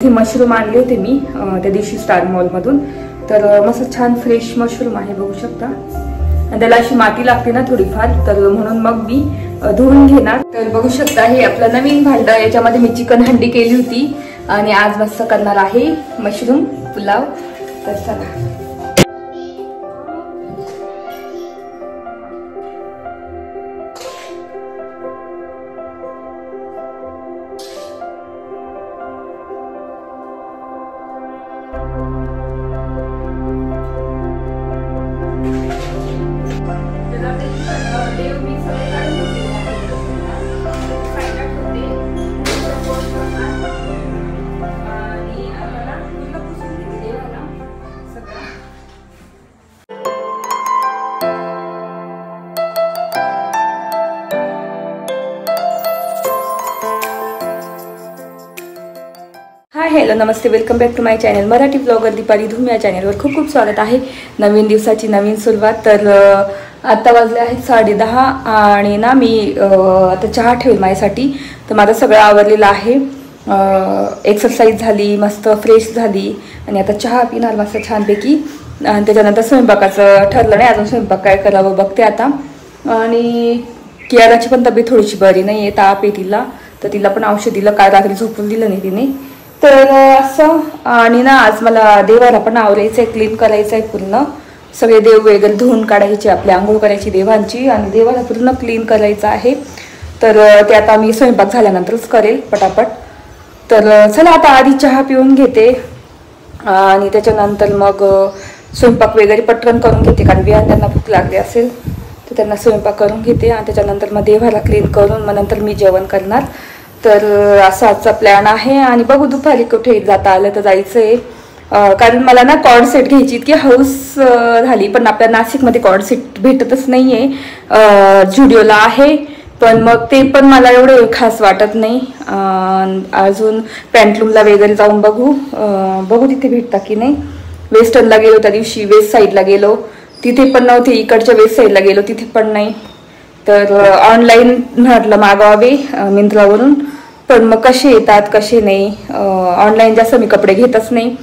हे मशरूम आणले होते मी त्या दिवशी स्टार मॉल मधून। तर मस्त छान फ्रेश मशरूम आहे, बघू शकता। आणि त्याला अशी माती लागते ना थोडीफार, तर म्हणून मग मी धुवून घेणार। तर बघू शकता हे आपलं नवीन भांड, याच्यामध्ये मी चिकन हंडी केली होती आणि आज मस्त करणार आहे मशरूम पुलाव। तर चला हॅलो नमस्ते, welcome back to my channel Marathi blogger Deepali Dhoom. या चॅनलवर खूप खूप स्वागत आहे। नवीन दिवसाची नवीन सुरुवात। तर आता वाजले आहेत 10:30 आणि ना मी आता चहा ठेवली माझ्यासाठी। तर माझं सगळं आवरलेलं आहे, एक्सरसाइज झाली, मस्त फ्रेश झाली आणि आता चहा पिणार मस्त छानपैकी। आणि त्याच्यानंतर स्वयंपाकाचं ठरलं नाही अजून, स्वयंपाक काय करावं बघते आता। आणि कियाराची पण तब्येत थोडीशी बरी नाही आहे, ताप आहे तिला, तर तिला पण औषध दिलं, काय रात्री झोपून दिलं नाही तिने। तर असं आणि ना आज मला देवाला पण आवरायचं आहे, क्लीन करायचं आहे पूर्ण, सगळे देव वगैरे धुवून काढायचे, आपली आंघोळ करायची देवांची आणि देवाला पूर्ण क्लीन करायचं आहे। तर ते आता मी स्वयंपाक झाल्यानंतरच करेल पटापट। तर चला आता आधी चहा पिऊन घेते आणि त्याच्यानंतर मग स्वयंपाक वगैरे पटकन करून घेते, कारण बिहान त्यांना भूक लागली असेल तर त्यांना स्वयंपाक करून घेते आणि त्याच्यानंतर मग देवाला क्लीन करून मग नंतर मी जेवण करणार। तर असा आजचा प्लॅन आहे आणि बघू दुपारी कुठे जाता आलं तर जायचं आहे, कारण मला ना कॉर्ड सेट घ्यायची इतकी हौस झाली, पण आपल्या नाशिकमध्ये कॉर्ड सेट भेटतच नाही आहे। झुडिओला आहे पण मग ते पण मला एवढे खास वाटत नाही। अजून पॅन्टलूमला वगैरे जाऊन बघू तिथे भेटता की नाही। वेस्टर्नला गेलो त्या दिवशी, वेस्ट साईडला गेलो तिथे पण नव्हते, इकडच्या वेस्ट साईडला गेलो तिथे पण नाही। तर ऑनलाईन म्हटलं मागवावे मिंत्रावरून, पण मग कसे येतात कसे नाही, ऑनलाईन जास्त मी कपडे घेतच नाही।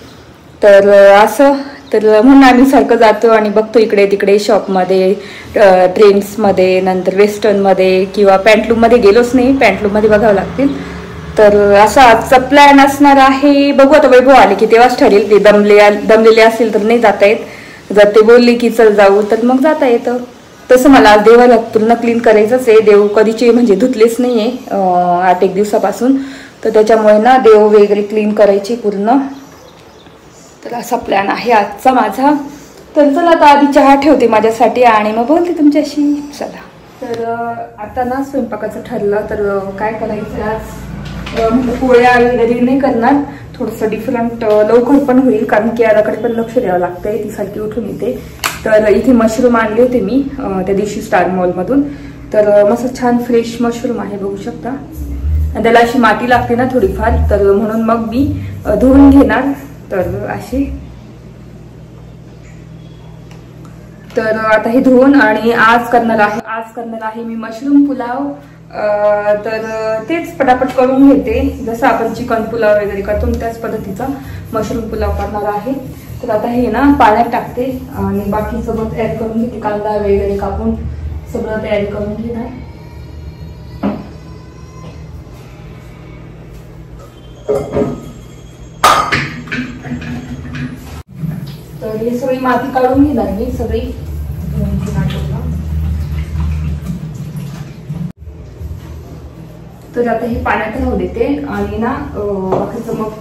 तर असं तर म्हणून आम्ही सारखं जातो आणि बघतो इकडे तिकडे शॉपमध्ये, ट्रेंड्समध्ये, नंतर वेस्टर्नमध्ये किंवा पॅन्टलूममध्ये गेलोच नाही, पॅन्टलूममध्ये बघावं लागतील। तर असा आजचा प्लॅन असणार आहे, बघू आता वैभव आले की तेव्हाच ठरेल। ते दमलेले असतील तर नाही जाता येत, जर ते बोलले की चल जाऊ तर मग जाता येतं। तसं मला आज देवाला पूर्ण क्लीन करायचंच आहे, देव कधीचे म्हणजे धुतलेच नाही आहे 8-1 दिवसापासून, तर त्याच्यामुळे ना देव वगैरे क्लीन करायचे पूर्ण। तर असा प्लॅन आहे आजचा माझा। तर चला आता आधी चहा ठेवते माझ्यासाठी आणि मग बोलते तुमच्याशी, चला। तर आता ना स्वयंपाकाचं ठरलं, तर काय करायचं आज, पोळ्या वगैरे नाही करणार, थोडंसं डिफरंट लवकर पण होईल, कारण की याकडे पण लक्ष द्यावं लागतंय, ती सारखी उठून येते। तर इथे मशरूम आणले होते मी त्या दिवशी स्टार मॉल मधून। तर मस्त छान फ्रेश मशरूम आहे, बघू शकता। आणि त्याला अशी माती लागते ना थोडीफार, तर म्हणून मग मी धुवून घेणार। तर अशी, तर आता हे धुवून आणि आज करणार आहे मी मशरूम पुलाव। तर तेच पटापट करून घेते, जसं आपण चिकन पुलाव वगैरे करतो त्याच पद्धतीचा मशरूम पुलाव करणार आहे। तर आता हे ना पाण्यात टाकते आणि बाकीचं मग ऍड करून घेते, कांदा वगैरे कापून सगळं ते ऍड करून घेणार। तर हे सगळी माती काढून घेणार मी सगळी। तर आता हे पाण्यात राहू देते आणि ना बाकीचं मग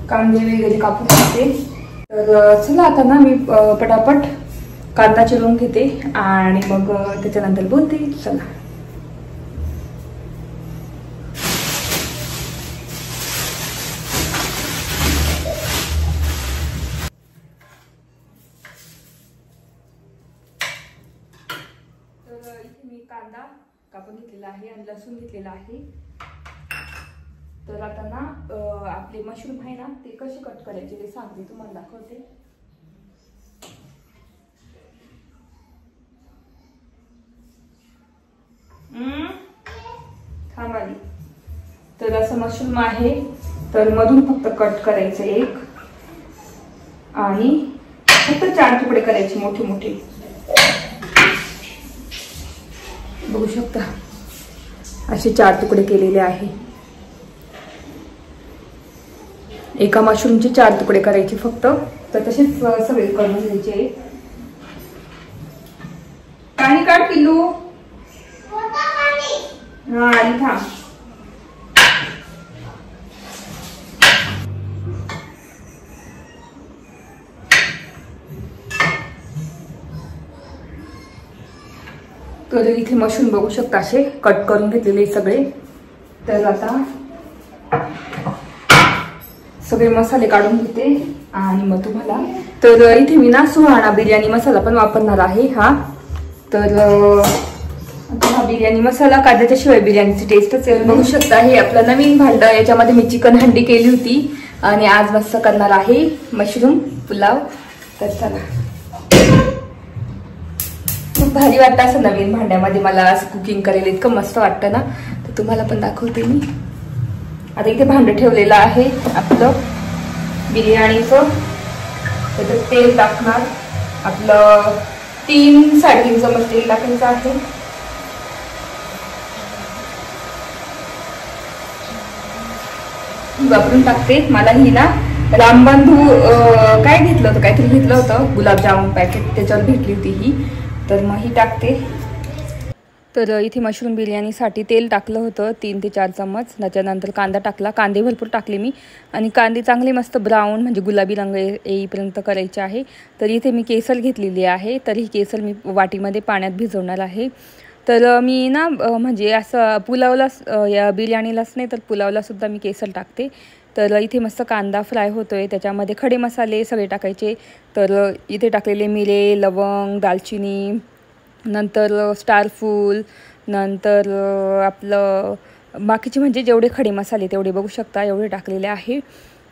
कांदे वगैरे कापून घेते। तर चला आता ना मी पटापट कांदा चिरून घेते आणि मग त्याच्यानंतर बोलते, चला। तर इथे मी कांदा कापून घेतलेला आहे आणि लसूण घेतलेला आहे। तर आता ना आपले मशरूम आहे ना ते कसे कट करायचे ते सांगते तुम्हाला, दाखवते। थांबाली तर असं मशरूम आहे, तर मधून फक्त कट करायचं एक आणि फक्त 4 तुकडे करायचे मोठे मोठे. बघू शकता असे 4 तुकडे केलेले आहे. एका मशरूमचे 4 तुकडे करायचे फक्त. तर तसेच सगळे करून घ्यायचे. पाणी काढ पिल्लू. हा आणि थांब. तर इथे मशरूम बघू शकता असे कट करून घेतलेले सगळे. तर आता सगळे मसाले काढून घेते आणि मग तुम्हाला. तर इथे मी ना सुहाणा बिर्याणी मसाला पण वापरणार आहे हा. तर हा बिर्याणी मसाला कांद्याच्या शिवाय बिर्याणीची टेस्टच आहे. बघू शकता हे आपलं नवीन भांड. याच्यामध्ये मी चिकन हंडी केली होती आणि आज मस्त करणार आहे मशरूम पुलाव. तर चला, खूप भारी वाटतं असं नवीन भांड्यामध्ये मला असं कुकिंग करायला. इतकं मस्त वाटतं ना. तर तुम्हाला पण दाखवते मी. आता इथे भांडं ठेवलेलं आहे आपलं बिर्याणीचं. त्याच्यात तेल टाकणार. आपलं 3-3.5 चमच तेल टाकायचं आहे. वापरून टाकते. मला ही ना रामबंधू काय घेतलं होतं, काहीतरी घेतलं होतं गुलाबजामुन पॅकेट, त्याच्यावर भेटली होती ही. तर मग ही टाकते. तर इथे मशरूम बिर्याणीसाठी तेल टाकलं होतं 3 ते 4 चम्मच. त्याच्यानंतर कांदा टाकला. कांदे भरपूर टाकले मी आणि कांदे चांगले मस्त ब्राऊन म्हणजे गुलाबी रंग येईपर्यंत करायचे आहे. तर इथे मी केसर घेतलेली आहे. तर ही केसर मी वाटीमध्ये पाण्यात भिजवणार आहे. तर मी ना म्हणजे असं पुलावलाच, या बिर्याणीलाच नाही तर पुलावलासुद्धा मी केसर टाकते. तर इथे मस्त कांदा फ्राय होतोय. त्याच्यामध्ये खडे मसाले सगळे टाकायचे. तर इथे टाकलेले मिरे, लवंग, दालचिनी, नंतर स्टारफूल, नंतर आपलं बाकीचे म्हणजे जेवढे खडे मसाले तेवढे बघू शकता एवढे टाकलेले आहे.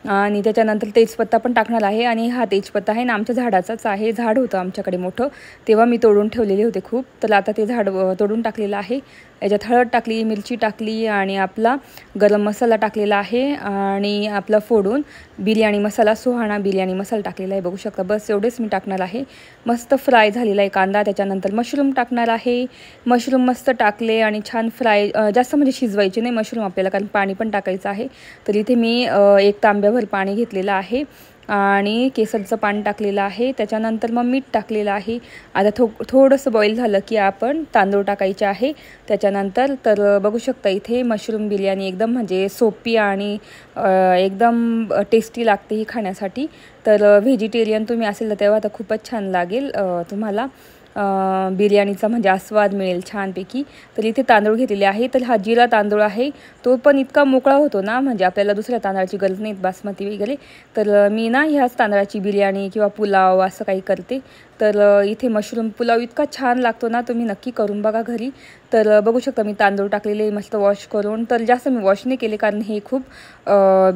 आणि त्याच्यानंतर तेजपत्ता पण टाकणार आहे. आणि हा तेजपत्ता आहे ना आमच्या झाडाचाच आहे. झाड होतं आमच्याकडे मोठं, तेव्हा मी तोडून ठेवलेले होते खूप. तर आता ते झाड तोडून टाकलेलं आहे. याच्यात हळद टाकली, मिरची टाकली आणि आपला गरम मसाला टाकलेला आहे. आणि आपला फोडून बिर्याणी मसाला, सुहाणा बिर्याणी मसाला टाकलेला आहे. बघू शकता बस एवढेच मी टाकणार आहे. मस्त फ्राय झालेला आहे कांदा. त्याच्यानंतर मशरूम टाकणार आहे. मशरूम मस्त टाकले आणि छान फ्राय, जास्त म्हणजे शिजवायचे नाही मशरूम आपल्याला, कारण पाणी पण टाकायचं आहे. तर इथे मी 1 तांब्याभर पाणी घेतलेलं आहे आणि केसरचं पाणी टाकलेलं आहे. त्याच्यानंतर मग मीठ टाकलेलं आहे. आता थोडंसं बॉईल झालं की आपण तांदूळ टाकायचे आहे त्याच्यानंतर. तर बघू शकता इथे मशरूम बिर्याणी एकदम म्हणजे सोपी आणि एकदम टेस्टी लागते ही खाण्यासाठी. तर व्हेजिटेरियन तुम्ही असेल तर तेव्हा तर खूपच छान लागेल तुम्हाला. बिर्याणीचा म्हणजे आस्वाद मिळेल छानपैकी. तर इथे तांदूळ घेतलेले आहे. तर हा जिरा तांदूळ आहे. तो पण इतका मोकळा होतो ना, म्हणजे आपल्याला दुसऱ्या तांदळाची गरज नाही, बासमती वगैरे. तर मी ना ह्याच तांदळाची बिर्याणी किंवा पुलाव असं काही करते. तर इथे मशरूम पुलाव इतका छान लागतो ना, तुम्ही नक्की करून बघा घरी. तर बघू शकता मी तांदूळ टाकलेले मस्त वॉश करून. तर जास्त मी वॉश नाही केले कारण हे खूप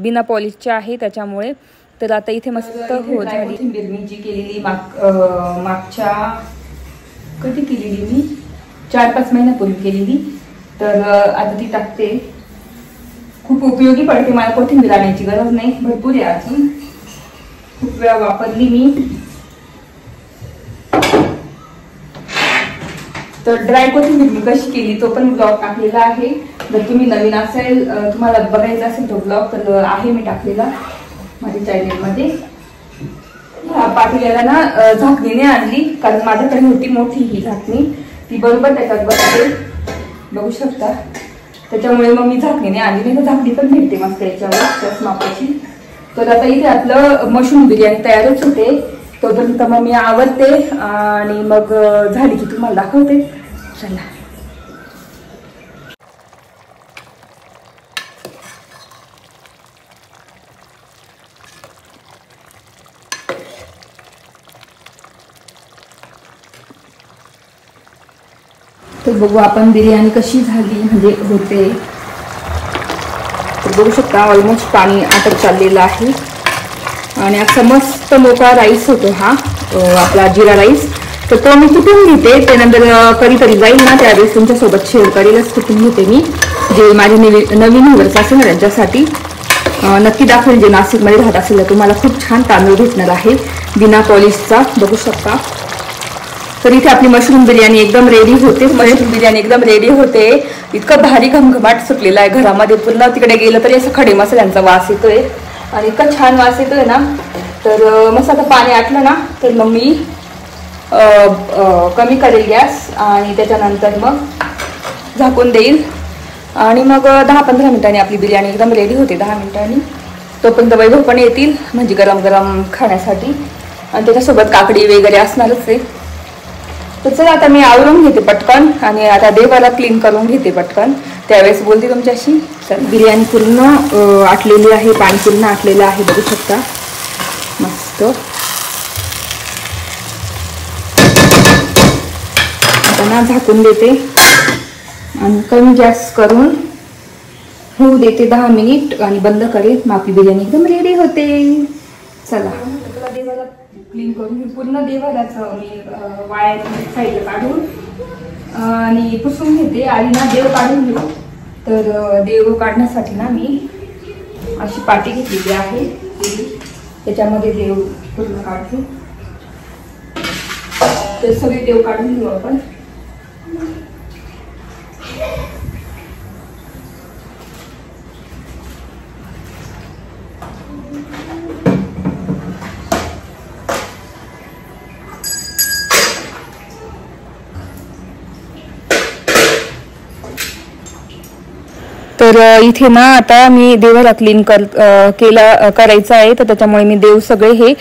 बिना पॉलिशचे आहे त्याच्यामुळे. तर आता इथे मस्त हो झाली. मी जी केलेली मागच्या कधी केलेली मी 4-5 महिन्यापूर्वी केलेली. तर आता ती टाकते. खूप उपयोगी पडते मला. कोथिंबीर आणायची गरज नाही, भरपूर आहे अजून. खूप वेळा वापरली मी. तर ड्राय कोथिंबीर मी कशी केली तो पण ब्लॉग टाकलेला आहे. जर तुम्ही नवीन असेल, तुम्हाला बघायचा असेल तो ब्लॉग, तर आहे मी टाकलेला माझ्या चॅनेलमध्ये. पातेल्याला ना झाकणीने आणली कारण माझ्याकडे होती मोठी ही झाकणी, ती बरोबर त्याच्यात बसते बघू शकता. त्याच्यामुळे मग मी झाकणीने आणली. नाही तर झाकणी पण भेटते मस्त याच्यावर त्याच मापाची. तर आता इथे आपलं मशरूम बिर्याणी तयारच होते. तोपर्यंत मग मी आवरते आणि मग झाली की तुम्हाला दाखवते. चला. तर बघू आपण बिर्याणी कशी झाली म्हणजे होते. तर बघू शकता ऑलमोस्ट पाणी आटत चाललेलं आहे आणि असा मस्त मोकळा राईस होतो हा आपला जिरा राईस. तर तो मी कुठून घेते त्यानंतर कधीतरी जाईल ना त्यावेळेस तुमच्यासोबत शेअर करेलच कुठून घेते मी. जे माझे नवीन व्ह्यूअर्स असेल ना त्यांच्यासाठी नक्की दाखवेल. जे नाशिकमध्ये राहत असेल तर तुम्हाला खूप छान तांदूळ भेटणार आहे बिना पॉलिशचा, बघू शकता. तर इथे आपली मशरूम बिर्याणी एकदम रेडी होते. मशरूम बिर्याणी एकदम रेडी होते. इतकं भारी घमघमाट सुटलेला आहे घरामध्ये. पुन्हा तिकडे गेलं तरी असं खडे मसाल्यांचा वास येतोय आणि इतका छान वास येतोय ना. तर मस्त आता पाणी आटलं ना तर मग मी कमी करेल गॅस आणि त्याच्यानंतर मग झाकून देईल आणि मग 10-15 मिनिटांनी आपली बिर्याणी एकदम रेडी होते. 10 मिनिटांनी तोपर्यंत वैभव पण येतील म्हणजे गरम गरम खाण्यासाठी आणि त्याच्यासोबत काकडी वगैरे असणारच आहे. तर चला आता मी आवरून घेते पटकन आणि आता देवाला क्लीन करून घेते पटकन, त्यावेळेस बोलते तुमच्याशी. तर बिर्याणी पूर्ण आटलेली आहे, पाणी पूर्ण आटलेलं आहे, बघू शकता मस्त. आता ना झाकून देते आणि कमी गॅस करून होऊ देते 10 मिनिट आणि बंद करेल. मग आपली बिर्याणी एकदम रेडी होते. चला देवाला क्लीन करून पूर्ण देवालाच मी वायर साईडला काढून आणि पुसून घेते. आणि ना देव काढून घेऊ. तर देव काढण्यासाठी ना मी अशी पाटी घेतलेली आहे, त्याच्यामध्ये देव पूर्ण काढते. तर सगळे देव काढून घेऊ आपण. तर इथे ना आता मी देवाला क्लीन करायचं आहे. तर त्याच्यामुळे मी देव सगळे हे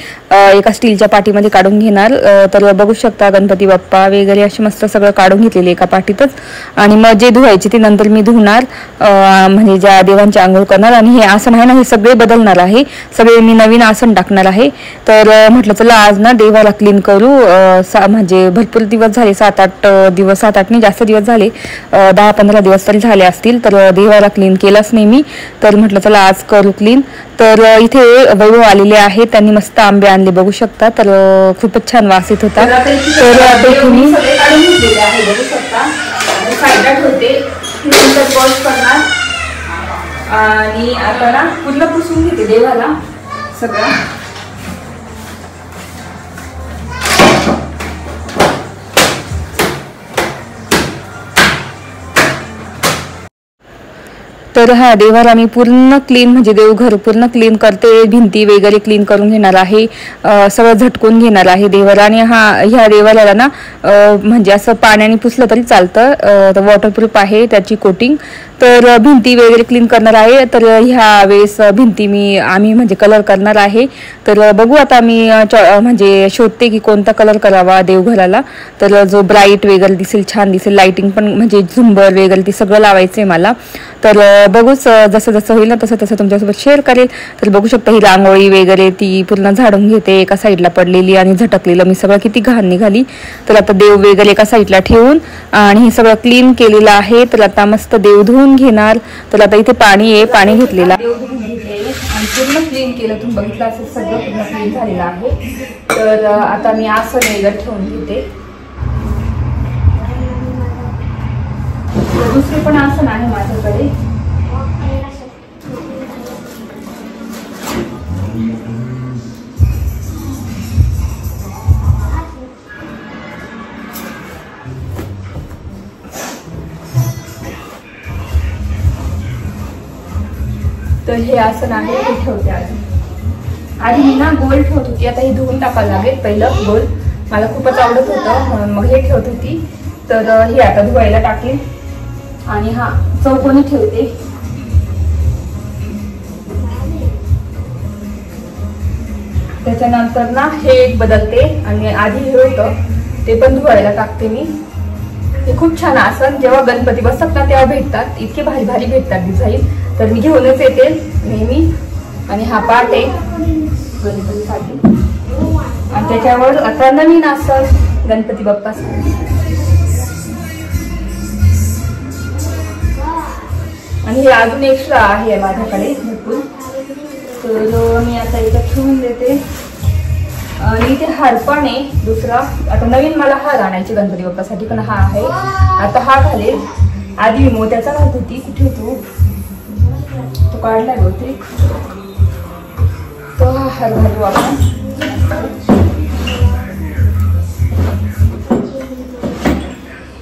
एका स्टीलच्या पाटीमध्ये काढून घेणार. तर बघू शकता गणपती बाप्पा वगैरे असे मस्त सगळं काढून घेतलेले एका पाटीतच. आणि मग जे धुवायचे ते नंतर मी धुणार, म्हणजे ज्या देवांची आंघोळ करणार. आणि हे आसन आहे ना हे सगळे बदलणार आहे, सगळे मी नवीन आसन टाकणार आहे. तर म्हटलं चला आज ना देवाला क्लीन करू. म्हणजे भरपूर दिवस झाले, 7-8 दिवस, 7-8 नाही जास्त दिवस झाले, 10-15 दिवस तरी झाले असतील. तर देवाला क्लीन केलाच नाही मी. तर म्हटलं चला आज करू क्लीन. तर इथे वैभव आलेले आहेत, त्यांनी मस्त आंबे आणले बघू शकता. तर खूपच छान वास येत होता. तर आता इथे मी आणि आता ना पूर्ण पुसून घेते देवाला सगळं. तर हा देवाला मी पूर्ण क्लीन म्हणजे देवघर पूर्ण क्लीन करते, भिंती वगैरे क्लीन करून घेणार आहे, सगळं झटकून घेणार आहे देवाला. आणि ह्या देवाला ना म्हणजे असं पाण्याने पुसलं तरी चालतं, वॉटरप्रूफ आहे त्याची कोटिंग. तर भिंती वगैरे क्लीन करणार आहे. तर ह्या वेळेस भिंती आम्ही म्हणजे कलर करणार आहे. तर बघू आता मी म्हणजे शोधते की कोणता कलर करावा देवघराला. तर जो ब्राईट वगैरे दिसेल, छान दिसेल, लाइटिंग पण म्हणजे झुंबर वगैरे ते सगळं लावायचं आहे मला. तर बघूच जसं जसं होईल ना तसं तसं तुमच्यासोबत शेअर करेल. तर बघू शकता ही रांगोळी वगैरे ती पूर्ण झाडून घेते, एका साईडला पडलेली आणि झटकलेलं मी सगळं किती घाण निघाली. तर आता देव वगैरे एका साईडला ठेवून आणि हे सगळं क्लीन केलेलं आहे. तर आता मस्त देव धुवून घेणार. तर आता इथे पाणी आहे, पाणी घेतलेलं देव धुवून घेतले आणि पूर्ण क्लीन केलं. तुम्ही बघितलं असेल सगळं पूर्ण क्लीन झालेलं आहे. तर आता मी आसन वगैरे ठेवून घेते. दुसरे पण आसन आहे माझ्याकडे. तर हे आसन आहे हे ठेवते. आधी मी ना गोल ठेवत होती, आता हे धुवून टाकायला लागेल. पहिलं गोल मला खूपच आवडत होतं, मग हे ठेवत होती. तर हे आता धुवायला टाकेल आणि हा चौकोनी ठेवते. त्याच्यानंतर ना हे एक बदलते आणि आधी हे होतं ते पण धुवायला टाकते मी. हे खूप छान आसन जेव्हा गणपती बसतात ना तेव्हा भेटतात, इतके भारी भारी भेटतात डिझाईन. तर मी घेऊनच येते नेहमी. आणि हा पाट आहे गणपतीसाठी आणि त्याच्यावर आता नवीन आसन गणपती बाप्पासाठी. आणि हे अजून एक्स्ट्रा आहे माझ्याकडे भरपूर. तर मी आता इथं ठेवून देते. आणि इथे हार पण आहे दुसरा. आता नवीन मला हार आणायचे गणपती बाप्पासाठी, पण हा आहे आता हा घालेल. आधी मी मोत्याचा घालत होती. कुठे तो काढलाय बहुतेक. तो हा हार घालू आपण.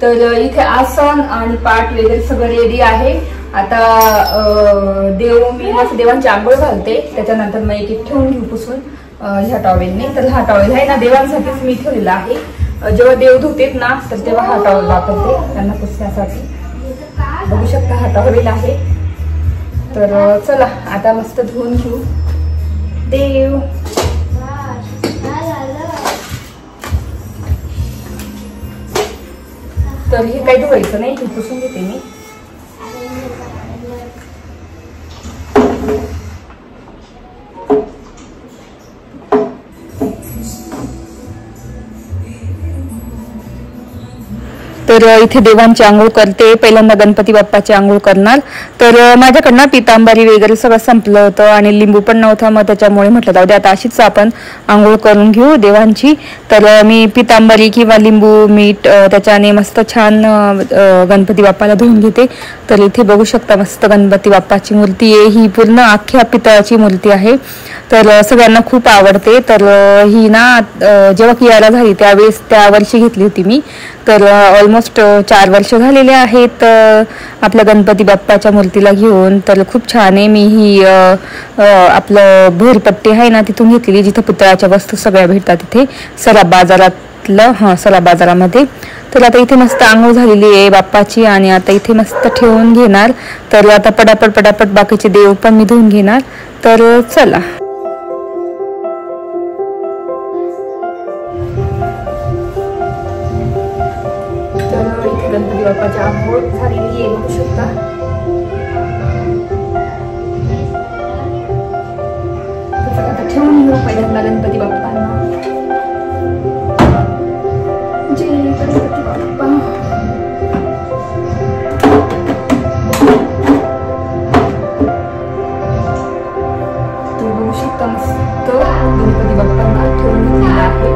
तर इथे आसन आणि पाठ वगैरे सगळं रेडी आहे. आता देवांची आंघोळ घालते. त्याच्यानंतर मग एक ठेवून घेऊ पुसून ह्या टॉवेलने. तर हा टॉवेल आहे ना देवांसाठीच मी ठेवलेला आहे. जेव्हा देव धुतेत ना तर तेव्हा हा टॉवेल वापरते त्यांना पुसण्यासाठी. बघू शकता हा टॉवेल आहे. तर चला आता मस्त धुवून घेऊ देव. तर हे काही धुवायचं नाही, हे पुसून घेते मी. तर इथे देवांची आंघोळ करते. पहिल्यांदा गणपती बाप्पाची आंघोळ करणार. तर माझ्याकडनं पितांबरी वगैरे सगळं संपलं होतं आणि लिंबू पण नव्हता. मग त्याच्यामुळे म्हटलं जाऊ दे आता अशीच आपण आंघोळ करून घेऊ देवांची. तर मी पितांबरी किंवा लिंबू मीठ त्याच्याने मस्त छान गणपती बाप्पाला धुवून घेते. तर इथे बघू शकता मस्त गणपती बाप्पाची मूर्ती आहे. ही पूर्ण अख्ख्या पितळाची मूर्ती आहे. तर सगळ्यांना खूप आवडते. तर ही ना जेव्हा कियारा झाली त्यावेळेस त्या वर्षी घेतली होती मी. तर ऑलमोस्ट 4 वर्ष झालेले आहेत आपल्या गणपती बाप्पाच्या मूर्तीला घेऊन. तर खूप छान आहे. मी ही आपलं भोरपट्टी आहे ना तिथून घेतलेली, जिथं पुतळ्याच्या वस्तू सगळ्या भेटतात तिथे सराफ बाजारातलं सराफ बाजारामध्ये. तर आता इथे मस्त आंघोळ झालेली आहे बाप्पाची आणि आता इथे मस्त ठेवून घेणार. तर आता पटापट बाकीचे देव पण मी धुवून घेणार. तर चला. गणपती बाप्पाची आंघोळ झालेली आहे बघू शकता. आता ठेवून घेऊ पहिल्यांदा गणपती बाप्पांना. जय गणपती बाप्पा. तुम्ही बघू शकता मस्त गणपती बाप्पांना ठेवून घेतलेला आहे.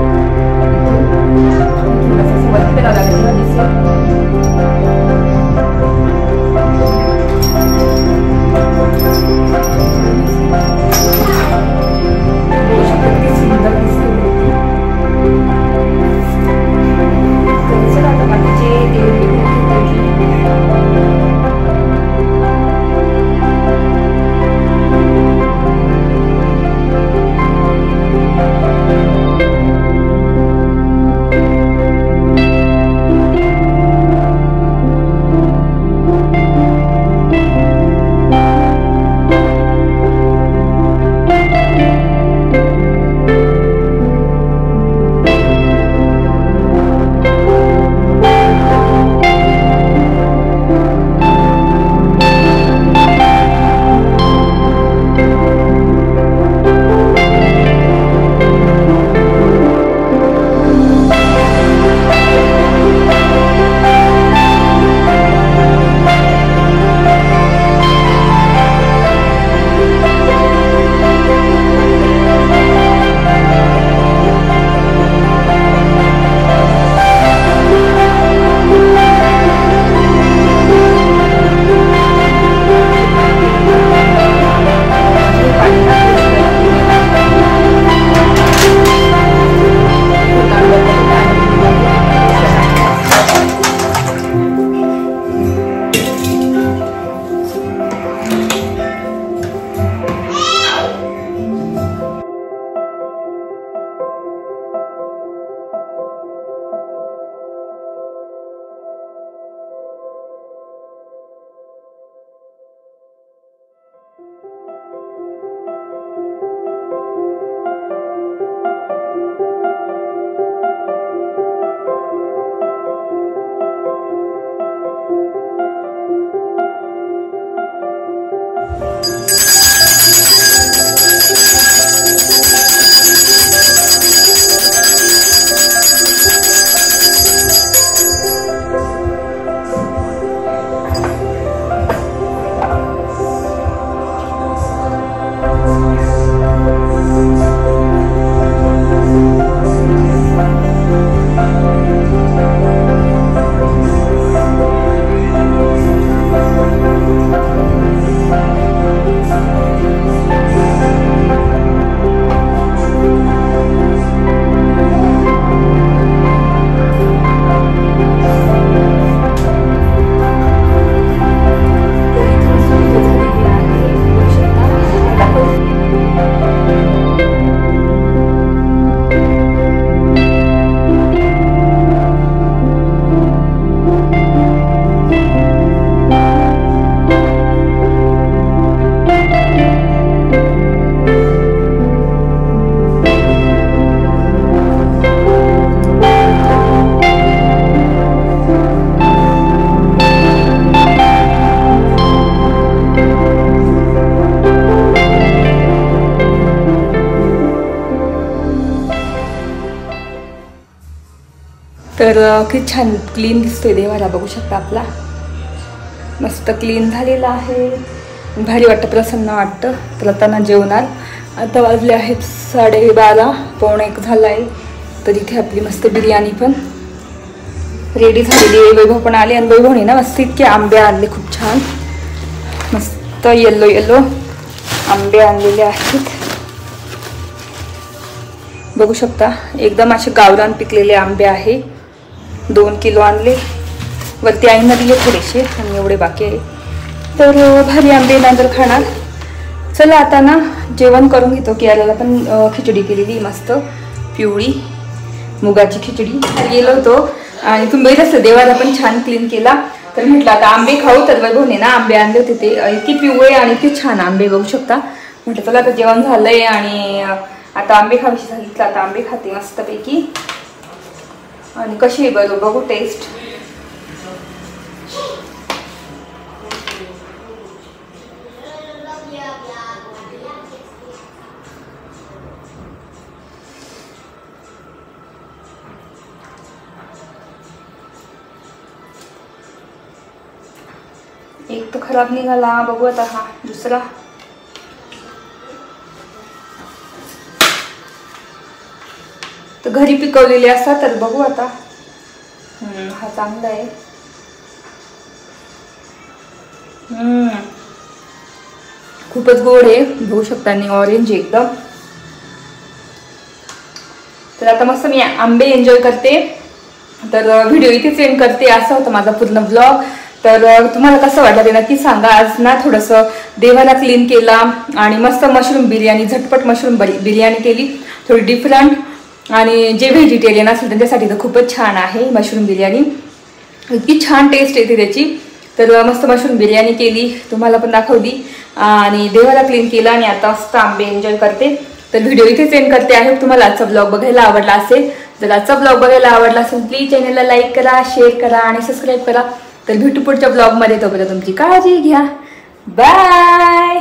तर किती छान क्लीन दिसतोय देवाला, बघू शकता आपला मस्त क्लीन झालेला आहे. भारी वाटतं, प्रसन्न वाटतं. तर आता जेवणार. आता वाजले आहेत 12:30 पावणे 1 झाला आहे. तर इथे आपली मस्त बिर्याणी पण रेडी झालेली आहे. वैभव पण आले आणि वैभवने ना मस्त इतके आंबे आणले, खूप छान मस्त येल्लो येल्लो आंबे आणलेले आहेत. बघू शकता एकदम असे गावरान पिकलेले आंबे आहे. 2 किलो आणले. वरती आईंना दिले थोडेसे आणि एवढे बाकी आहे. तर भारी आंबे नंतर खाणार. चला आता ना जेवण करून घेतो. केरळला पण खिचडी केलेली मस्त पिवळी मुगाची खिचडी. गेलो होतो आणि तुम्ही बघितलं देवाला पण छान क्लीन केला. तर म्हटलं आता आंबे खाऊ. तर वैभवने ना आंबे आणले होते, ते इतकी पिवळे आणि इतकी छान आंबे, बघू शकता. म्हटलं चला आता जेवण झालंय आणि आता आंबे खावीशी सांगितलं. आता आंबे खाते मस्तपैकी. आणि कशी आहे बरं बघू टेस्ट. एक तर खराब निघाला, बघू आता हा दुसरा. तर घरी पिकवलेले असतात तर बघू आता. हा चांगला आहे. खूपच गोड आहे, बघू शकता. आणि ऑरेंज एकदम. तर आता मस्त मी आंबे एन्जॉय करते. तर व्हिडिओ इथेच एंड करते. असा होता माझा पूर्ण ब्लॉग. तर तुम्हाला कसं वाटलं ते नक्की सांगा. आज ना थोडंसं देवाला क्लीन केला आणि मस्त मशरूम बिर्याणी, झटपट मशरूम बिर्याणी केली, थोडी डिफरंट. आणि जे व्हेजिटेरियन असेल त्यांच्यासाठी तर खूपच छान आहे मशरूम बिर्याणी. इतकी छान टेस्ट येते त्याची. तर मस्त मशरूम बिर्याणी केली, तुम्हाला पण दाखवली आणि देवाला क्लीन केला. आणि आता मस्त आंबे एन्जॉय करते. तर व्हिडिओ इथेच एंड करते. आहे तुम्हाला आजचा ब्लॉग बघायला आवडला असेल. जर आजचा ब्लॉग बघायला आवडला असेल प्लीज चॅनलला लाईक करा, शेअर करा आणि सबस्क्राईब करा. तर भेटू पुढच्या ब्लॉगमध्ये. तोपर्यंत तुमची काळजी घ्या. बाय.